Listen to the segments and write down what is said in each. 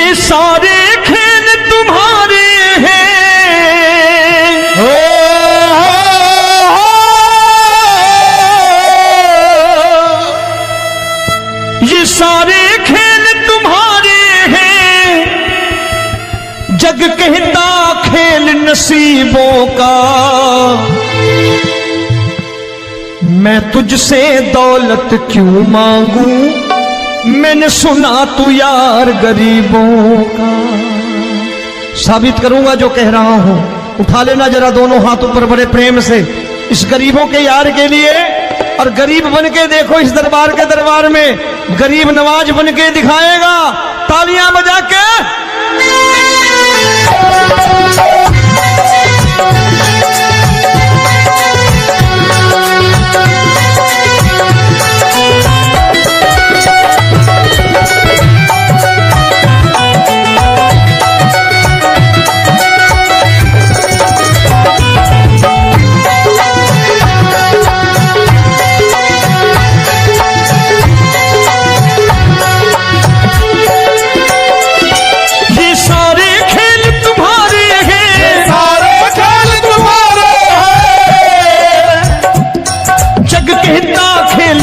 ये सारे खेल तुम्हारे हैं, ये सारे खेल तुम्हारे हैं, जग कहता खेल नसीबों का। मैं तुझसे दौलत क्यों मांगू, मैंने सुना तू यार गरीबों का। साबित करूंगा जो कह रहा हूं। उठा लेना जरा दोनों हाथ ऊपर बड़े प्रेम से इस गरीबों के यार के लिए। और गरीब बन के देखो इस दरबार के दरबार में गरीब नवाज बन के दिखाएगा, तालियां बजा के।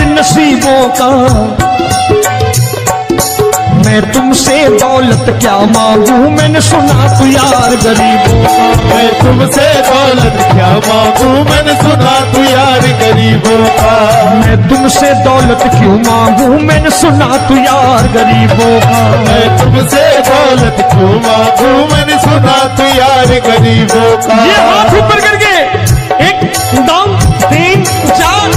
नसीबों का मैं तुमसे दौलत क्या मांगू, मैंने सुना तू यार गरीबों का। मैं तुमसे दौलत क्या मांगू, मैंने सुना तू यार गरीबों का। मैं तुमसे दौलत क्यों मांगू, मैंने सुना तू यार गरीबों का। मैं तुमसे दौलत क्यों मांगू, मैंने सुना तू यार गरीबों का। ये हाथ ऊपर करके 1 2 3 4।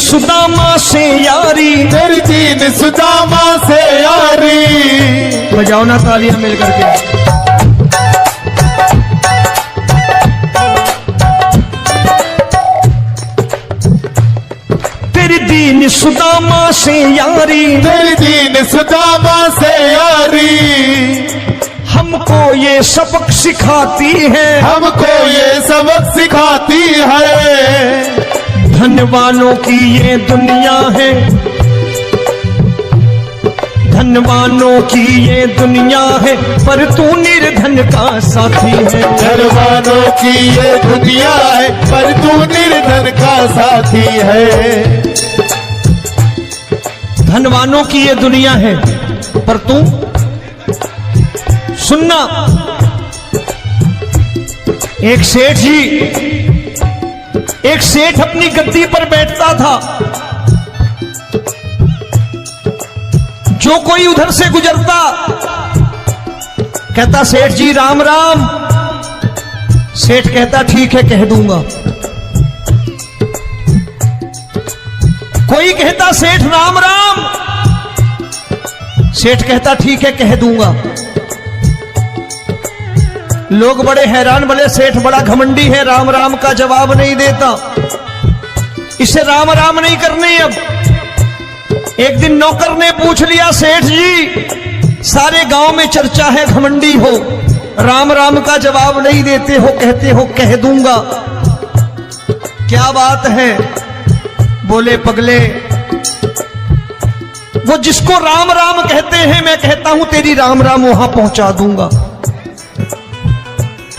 सुदामा से यारी, तेरी दीन सुदामा से यारी। बजाओ ना तालियां मिल करके। तेरी दीन सुदामा से यारी, तेरी दीन सुदामा से यारी। हमको ये सबक सिखाती है, हमको ये सबक सिखाती है। धनवानों की ये दुनिया है, धनवानों की ये दुनिया है, पर तू निर्धन का साथी है। धनवानों की ये दुनिया है, पर तू निर्धन का साथी है। धनवानों की ये दुनिया है, पर तू सुनना। एक सेठ अपनी गद्दी पर बैठता था। जो कोई उधर से गुजरता कहता सेठ जी राम राम। सेठ कहता ठीक है कह दूंगा। कोई कहता सेठ राम राम। सेठ कहता ठीक है कह दूंगा। लोग बड़े हैरान, बोले सेठ बड़ा घमंडी है, राम राम का जवाब नहीं देता, इसे राम राम नहीं करनी। अब एक दिन नौकर ने पूछ लिया सेठ जी सारे गांव में चर्चा है घमंडी हो, राम राम का जवाब नहीं देते हो, कहते हो कह दूंगा, क्या बात है? बोले पगले वो जिसको राम राम कहते हैं मैं कहता हूं तेरी राम राम वहां पहुंचा दूंगा।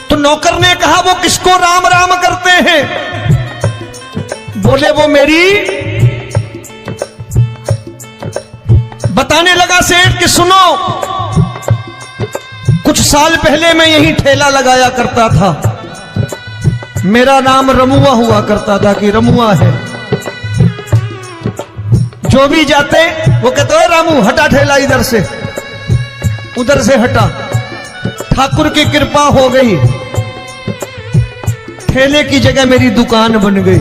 तो नौकर ने कहा वो किसको राम राम करते हैं? बोले वो मेरी। बताने लगा सेठ कि सुनो, कुछ साल पहले मैं यहीं ठेला लगाया करता था, मेरा नाम रमुआ हुआ करता था कि रमुआ है। जो भी जाते वो कहते हैं रामू हटा ठेला इधर से, उधर से हटा। ठाकुर की कृपा हो गई, ठेले की जगह मेरी दुकान बन गई,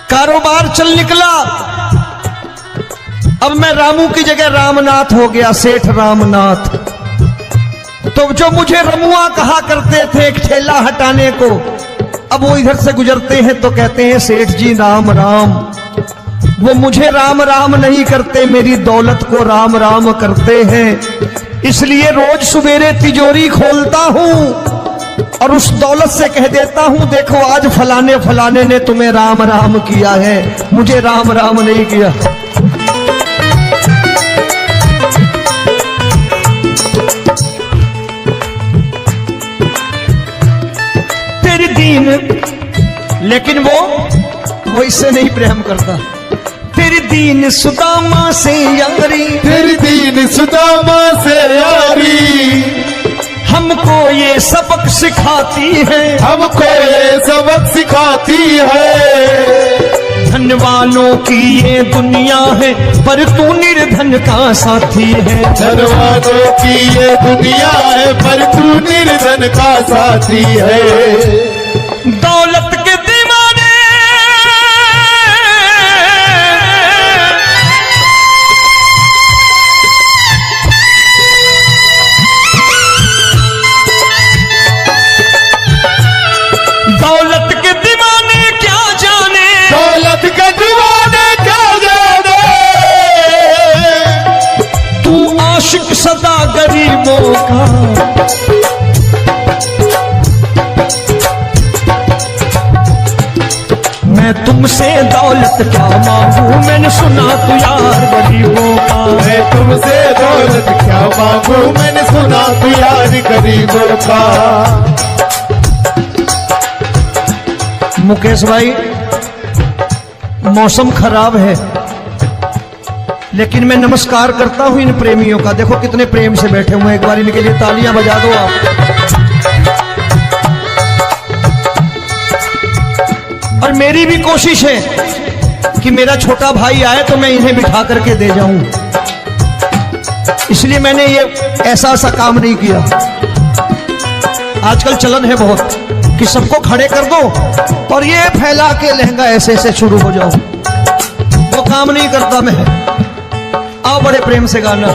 कारोबार चल निकला। अब मैं रामू की जगह रामनाथ हो गया, सेठ रामनाथ। तो जो मुझे रमुआ कहा करते थे एक ठेला हटाने को, अब वो इधर से गुजरते हैं तो कहते हैं सेठ जी राम राम। वो मुझे राम राम नहीं करते, मेरी दौलत को राम राम करते हैं। इसलिए रोज सवेरे तिजोरी खोलता हूं और उस दौलत से कह देता हूं, देखो आज फलाने फलाने ने तुम्हें राम राम किया है, मुझे राम राम नहीं किया। तेरी दीन, लेकिन वो इससे नहीं प्रेम करता। तेरी दीन सुदामा से यारी, तेरी दीन सुदामा से यारी, हमको ये सबक सिखाती है, हमको ये सबक सिखाती है। धन वालों की ये दुनिया है, पर तू निर्धन का साथी है। धन वालों की ये दुनिया है, पर तू निर्धन का साथी है। दौलत के दीवाने दौलत के दीवाने क्या जाने, दौलत के दीवाने क्या जाने, तू आशिक सदा गरीबों का। मैं तुमसे दौलत क्या मांगू, मैंने सुना तू यार गरीबों का। मैं तुमसे दौलत क्या मांगू, मैंने सुना तू यार गरीबों का। मुकेश भाई, मौसम खराब है, लेकिन मैं नमस्कार करता हूं इन प्रेमियों का। देखो कितने प्रेम से बैठे हुए हैं, एक बार इनके लिए तालियां बजा दो आप। और मेरी भी कोशिश है कि मेरा छोटा भाई आए तो मैं इन्हें बिठा करके दे जाऊं, इसलिए मैंने ये ऐसा काम नहीं किया। आजकल चलन है बहुत कि सबको खड़े कर दो और ये फैला के लहंगा ऐसे ऐसे शुरू हो जाओ, वो काम नहीं करता मैं। आओ बड़े प्रेम से गाना।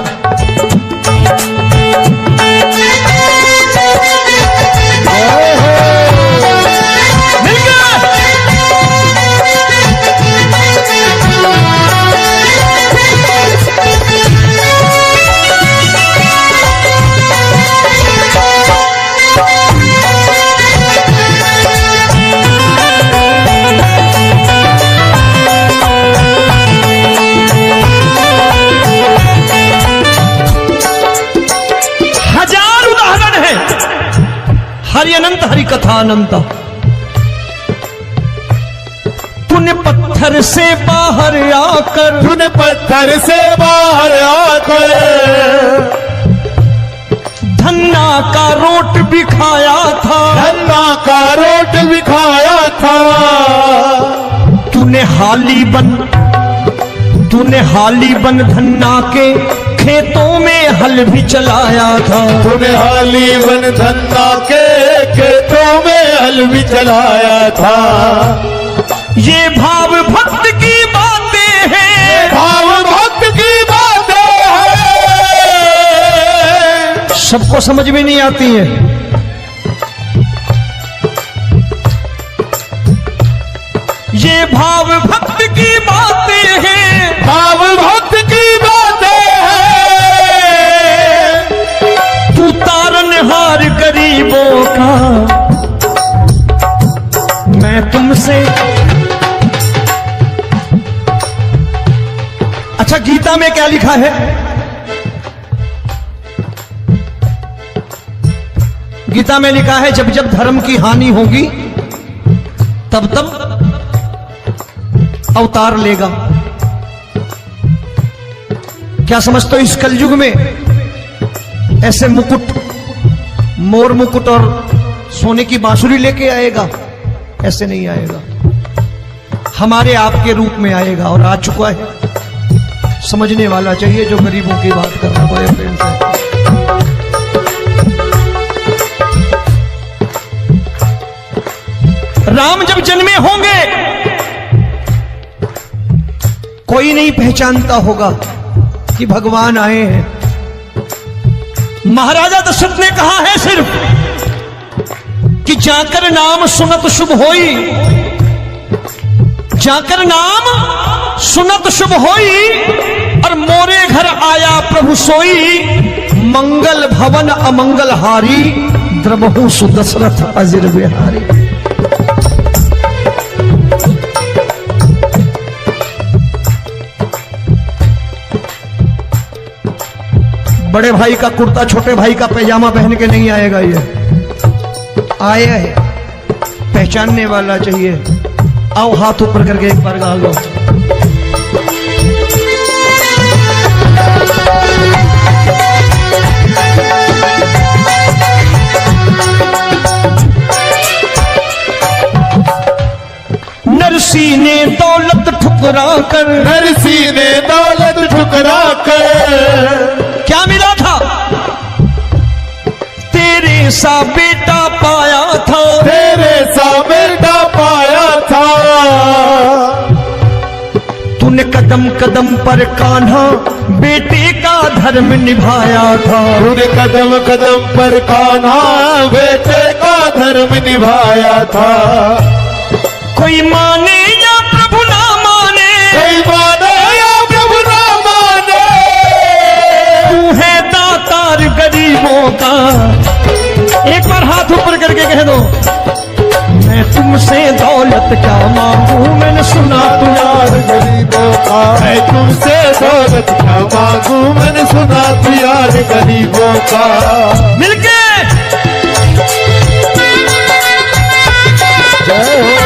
हरि अनंत हरि कथा अनंत। तूने पत्थर से बाहर आकर, तूने पत्थर से बाहर आकर धन्ना का रोट भी खाया था, धन्ना का रोट भी खाया था। तूने हाली बन धन्ना के खेतों में हल भी चलाया था। तूने हाली बन धन्ना के खेतों में हल भी चलाया था। ये भाव भक्त की बातें हैं, भाव भक्त की बातें हैं, सबको समझ में नहीं आती है। ये भाव भक्त की बातें हैं, भाव भक्त की बातें हैं। तू तारनहार गरीबों का, मैं तुमसे। अच्छा, गीता में क्या लिखा है? गीता में लिखा है जब जब धर्म की हानि होगी तब तब अवतार लेगा। क्या समझते हो, इस कलयुग में ऐसे मुकुट, मोर मुकुट और सोने की बांसुरी लेके आएगा? ऐसे नहीं आएगा, हमारे आपके रूप में आएगा और आ चुका है। समझने वाला चाहिए जो गरीबों की बात करना बड़े प्रेम से। राम जब जन्मे होंगे कोई नहीं पहचानता होगा, कि भगवान आए हैं। महाराजा दशरथ ने कहा है सिर्फ कि जाकर नाम सुनत शुभ होई, जाकर नाम सुनत शुभ होई, और मोरे घर आया प्रभु सोई, मंगल भवन अमंगल हारी, द्रबहु सुदशरथ अजिर बिहारी। बड़े भाई का कुर्ता छोटे भाई का पैजामा पहन के नहीं आएगा, ये आया है पहचानने वाला चाहिए। आओ हाथ ऊपर करके एक बार गा लो। नरसी ने दौलत ठुकरा कर, नरसी ने दौलत ठुकरा कर, क्या मिला था? तेरे सा बेटा पाया था, तेरे सा बेटा पाया था। तूने कदम कदम पर कान्हा बेटे का धर्म निभाया था, तूने कदम कदम पर कान्हा बेटे का धर्म निभाया था। कोई माने या प्रभु ना माने, कोई माने या प्रभु ना माने, तू है दातार गरीबों का। एक बार हाथ ऊपर करके कह दो, मैं तुमसे दौलत क्या मांगू, मैंने सुना तू यार गरीबों का। मैं तुमसे दौलत क्या मांगू, मैंने सुना तू यार गरीबों का। मिलके जय हो।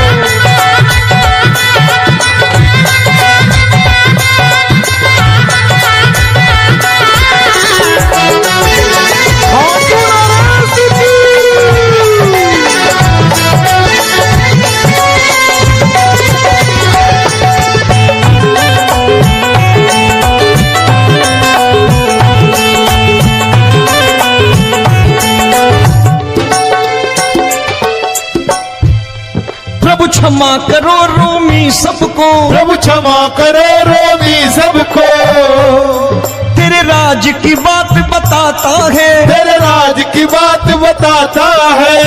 क्षमा करो रोमी सबको, प्रभु क्षमा करो रोमी सबको। तेरे राज की बात बताता है, तेरे राज की बात बताता है।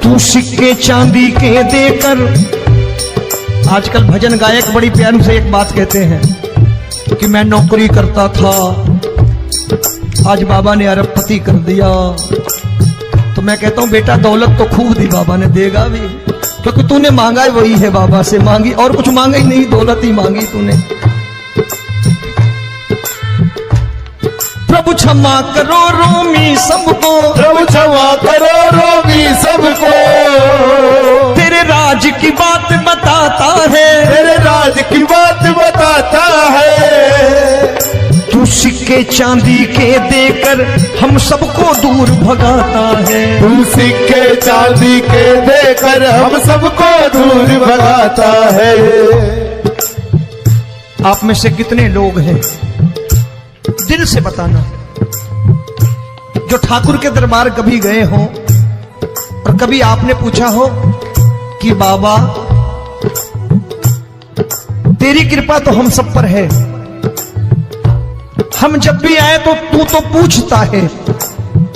तू सिक्के चांदी के देकर, आजकल भजन गायक बड़ी प्यार से एक बात कहते हैं कि मैं नौकरी करता था, आज बाबा ने अरबपति कर दिया। तो मैं कहता हूं बेटा दौलत तो खूब दी बाबा ने, देगा भी, क्योंकि तूने मांगा वही है बाबा से, मांगी और कुछ मांगा ही नहीं, दौलत ही मांगी तूने। प्रभु क्षमा करो रोमी सबको, प्रभु क्षमा करो रोमी सबको। तेरे राज की बात बताता है, तेरे राज की बात बताता है। तू सिक्के चांदी के देकर हम सबको दूर भगाता है, तू सिक्के चांदी के देकर हम सबको दूर भगाता है। आप में से कितने लोग हैं, दिल से बताना, जो ठाकुर के दरबार कभी गए हो और कभी आपने पूछा हो कि बाबा तेरी कृपा तो हम सब पर है, हम जब भी आए तो तू तो पूछता है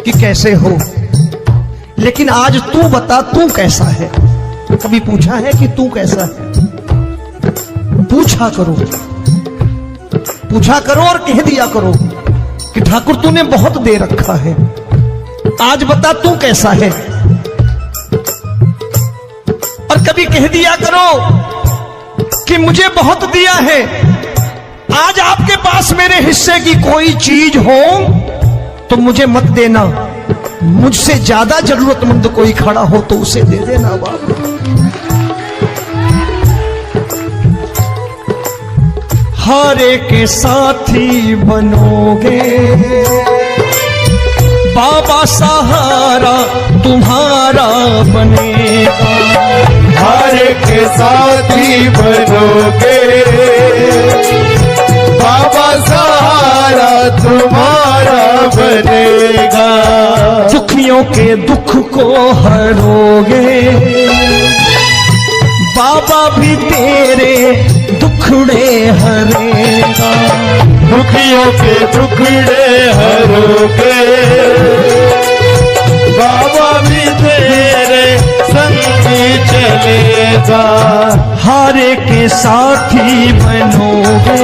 कि कैसे हो, लेकिन आज तू बता तू कैसा है। कभी पूछा है कि तू कैसा है? पूछा करो, पूछा करो और कह दिया करो कि ठाकुर तूने बहुत दे रखा है, आज बता तू कैसा है। और कभी कह दिया करो कि मुझे बहुत दिया है, आज आपके पास मेरे हिस्से की कोई चीज हो तो मुझे मत देना, मुझसे ज्यादा जरूरतमंद कोई खड़ा हो तो उसे दे देना बाबा। हारे के साथी बनोगे बाबा, सहारा तुम्हारा बनेगा। हारे के साथी बनोगे बाबा, सहारा तुम्हारा बनेगा। दुखियों के दुख को हरोगे बाबा, भी तेरे दुखड़े हरेगा। दुखियों के टुकड़े हरोगे, बाबा भी तेरे संगी चलेगा। हारे के साथी बनोगे,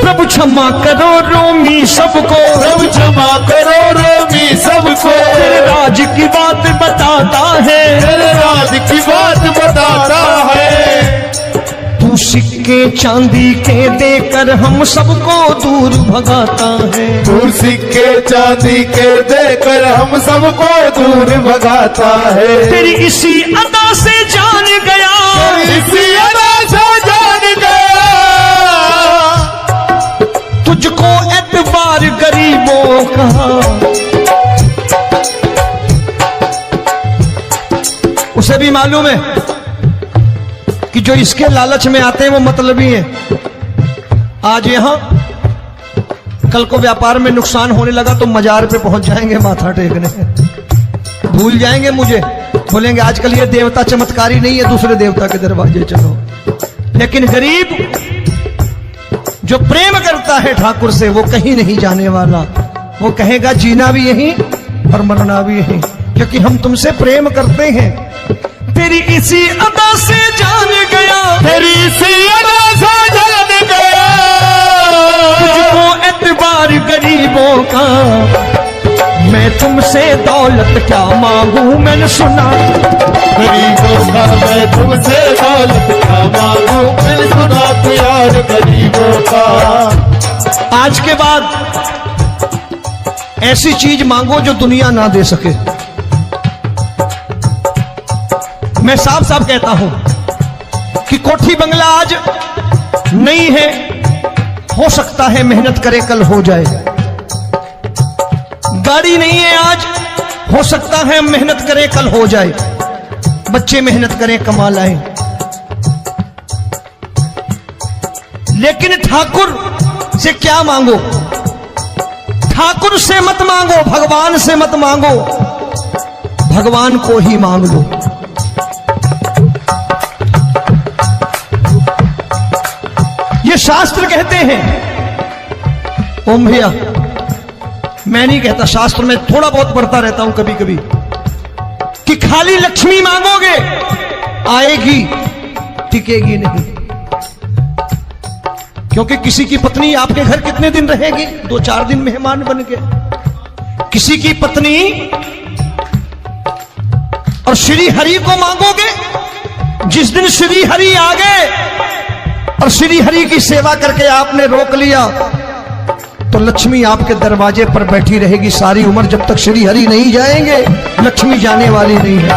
प्रभु क्षमा करो रोमी सबको, प्रभु क्षमा करो रोमी सबको, तेरे राज की बात बताता है, तेरे राज की बात बताता है। तू सिक्के चांदी के देकर हम सबको दूर भगाता है, तू सिक्के चांदी के देकर हम सबको दूर भगाता है। तेरी इसी अदा से जान गया, इसी अदा से जान गया, तुझको एतबार गरीबों का। उसे भी मालूम है कि जो इसके लालच में आते हैं वो मतलबी हैं। आज यहां कल को व्यापार में नुकसान होने लगा तो मजार पे पहुंच जाएंगे माथा टेकने, भूल जाएंगे मुझे, बोलेंगे आजकल ये देवता चमत्कारी नहीं है, दूसरे देवता के दरवाजे चलो। लेकिन गरीब जो प्रेम करता है ठाकुर से वो कहीं नहीं जाने वाला, वो कहेगा जीना भी यहीं और मरना भी यहीं, क्योंकि हम तुमसे प्रेम करते हैं। तेरी इसी अदा से जान गया, तेरी इसी अदा से जान गया, तुझको एतबार गरीबों का। मैं तुमसे दौलत क्या मांगू, मैंने सुना गरीबों का मैं तुमसे दौलत क्या मांगू, मैंने सुना तू यार गरीबों का। आज के बाद ऐसी चीज मांगो जो दुनिया ना दे सके। मैं साफ साफ कहता हूं कि कोठी बंगला आज नहीं है, हो सकता है मेहनत करे कल हो जाए। गाड़ी नहीं है आज, हो सकता है मेहनत करें कल हो जाए। बच्चे मेहनत करें कमा लाएं, लेकिन ठाकुर से क्या मांगो? ठाकुर से मत मांगो, भगवान से मत मांगो, भगवान को ही मांग लो। ये शास्त्र कहते हैं। ओम भैया, मैं नहीं कहता, शास्त्र में थोड़ा बहुत पढ़ता रहता हूं कभी कभी, कि खाली लक्ष्मी मांगोगे आएगी, टिकेगी नहीं। क्योंकि किसी की पत्नी आपके घर कितने दिन रहेगी? 2-4 दिन मेहमान बन के। किसी की पत्नी और श्री हरि को मांगोगे, जिस दिन श्री हरि आ गए और श्री हरि की सेवा करके आपने रोक लिया तो लक्ष्मी आपके दरवाजे पर बैठी रहेगी सारी उम्र, जब तक श्री हरि नहीं जाएंगे लक्ष्मी जाने वाली नहीं है।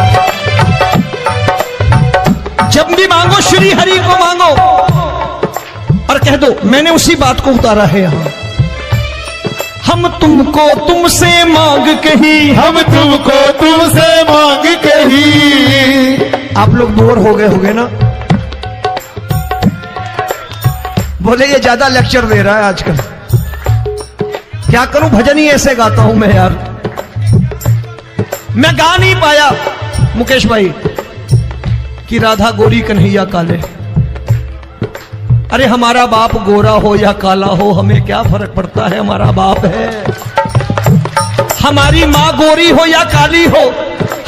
जब भी मांगो श्री हरि को मांगो और कह दो मैंने उसी बात को उतारा है यहां। हम तुमको तुमसे मांग कही, हम तुमको तुमसे मांग कही। आप लोग बोर हो गए होंगे ना, बोले ये ज्यादा लेक्चर दे रहा है आजकल। क्या करूं, भजन ही ऐसे गाता हूं मैं यार। मैं गा नहीं पाया मुकेश भाई कि राधा गोरी कन्हैया काले। अरे हमारा बाप गोरा हो या काला हो हमें क्या फर्क पड़ता है, हमारा बाप है। हमारी माँ गोरी हो या काली हो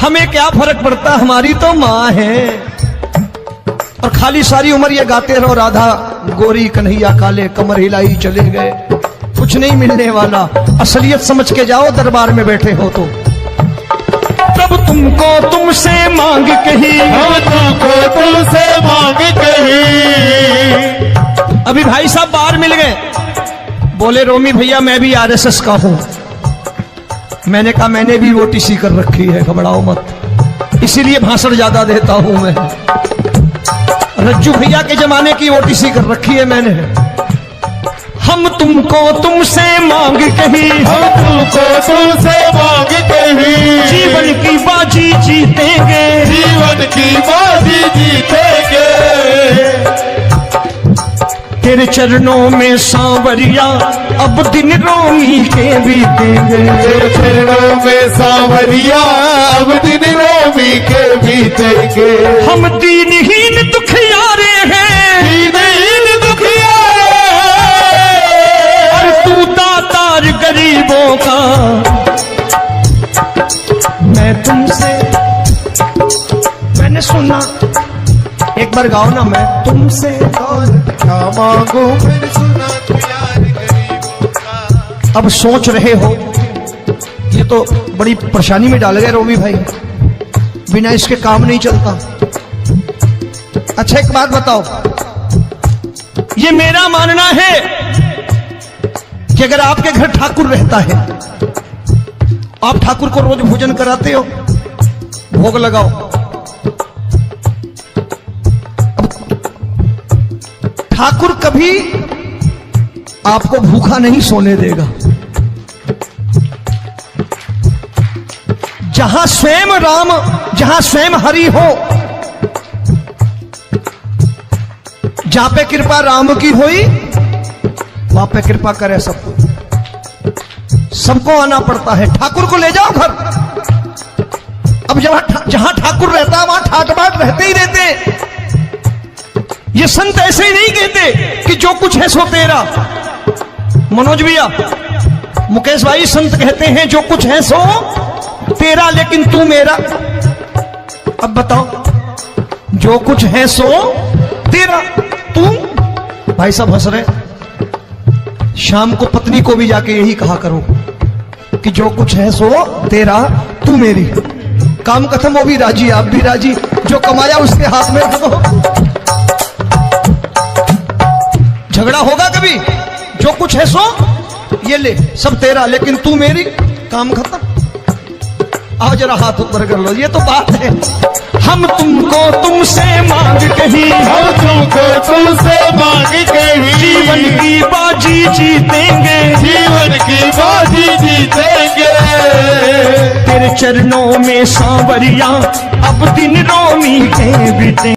हमें क्या फर्क पड़ता, हमारी तो माँ है। और खाली सारी उम्र ये गाते रहो राधा गोरी कन्हैया काले, कमर हिलाई चले गए, कुछ नहीं मिलने वाला। असलियत समझ के जाओ दरबार में बैठे हो तो। तब तुमको तुमसे मांग कही, हम तुमको तुमसे मांग कही। अभी भाई साहब बाहर मिल गए, बोले रोमी भैया मैं भी आरएसएस का हूं। मैंने कहा मैंने भी ओटीसी कर रखी है, घबराओ मत, इसीलिए भाषण ज्यादा देता हूं मैं। रज्जू भैया के जमाने की ओटीसी कर रखी है मैंने। हम तुमको तुमसे मांग कही, हम तुमको तुमसे मांग कही। जीवन की बाजी जीतेंगे, जीवन की बाजी जीतेंगे। तेरे चरणों में सांवरिया अब दिन रोमी के बीतेंगे। तेरे चरणों में सांवरिया अब दिन रोमी के बीतेंगे। हम दीनहीन दुखियारे हैं, दीनहीन दुखियारे हैं, एक बार गाओ ना, मैं तुमसे दौलत क्या मांगू मैंने सुना तू यार गरीबों का। अब सोच रहे हो ये तो बड़ी परेशानी में डाल गए रोमी भाई, बिना इसके काम नहीं चलता। अच्छा एक बात बताओ, ये मेरा मानना है कि अगर आपके घर ठाकुर रहता है, आप ठाकुर को रोज भोजन कराते हो, भोग लगाओ, अब ठाकुर कभी आपको भूखा नहीं सोने देगा। जहां स्वयं राम, जहां स्वयं हरि हो, जहां पे कृपा राम की हुई वहां पे कृपा करे सबको, सबको आना पड़ता है। ठाकुर को ले जाओ घर। अब जहां ठाकुर रहता है वहां ठाट बाट रहते ही रहते। ये संत ऐसे ही नहीं कहते कि जो कुछ है सो तेरा। मनोज भैया, मुकेश भाई, संत कहते हैं जो कुछ है सो तेरा लेकिन तू मेरा। अब बताओ, जो कुछ है सो तेरा, तू। भाई साहब हंस रहे। शाम को पत्नी को भी जाके यही कहा करो कि जो कुछ है सो तेरा, तू मेरी। काम खत्म, वो भी राजी, आप भी राजी, जो कमाया उसके हाथ में रख दो। झगड़ा होगा कभी? जो कुछ है सो ये ले, सब तेरा लेकिन तू मेरी, काम खत्म। आओ जरा हाथ ऊपर कर लो, ये तो बात है। हम तुमको तुमसे मांग कहीं, हम तुमको तुमसे मांग कहीं, जीवन की बाजी जीतेंगे, जीवन की बाजी जीतेंगे। तेरे चरणों में सांवरिया अब दिन रोमी के बीते।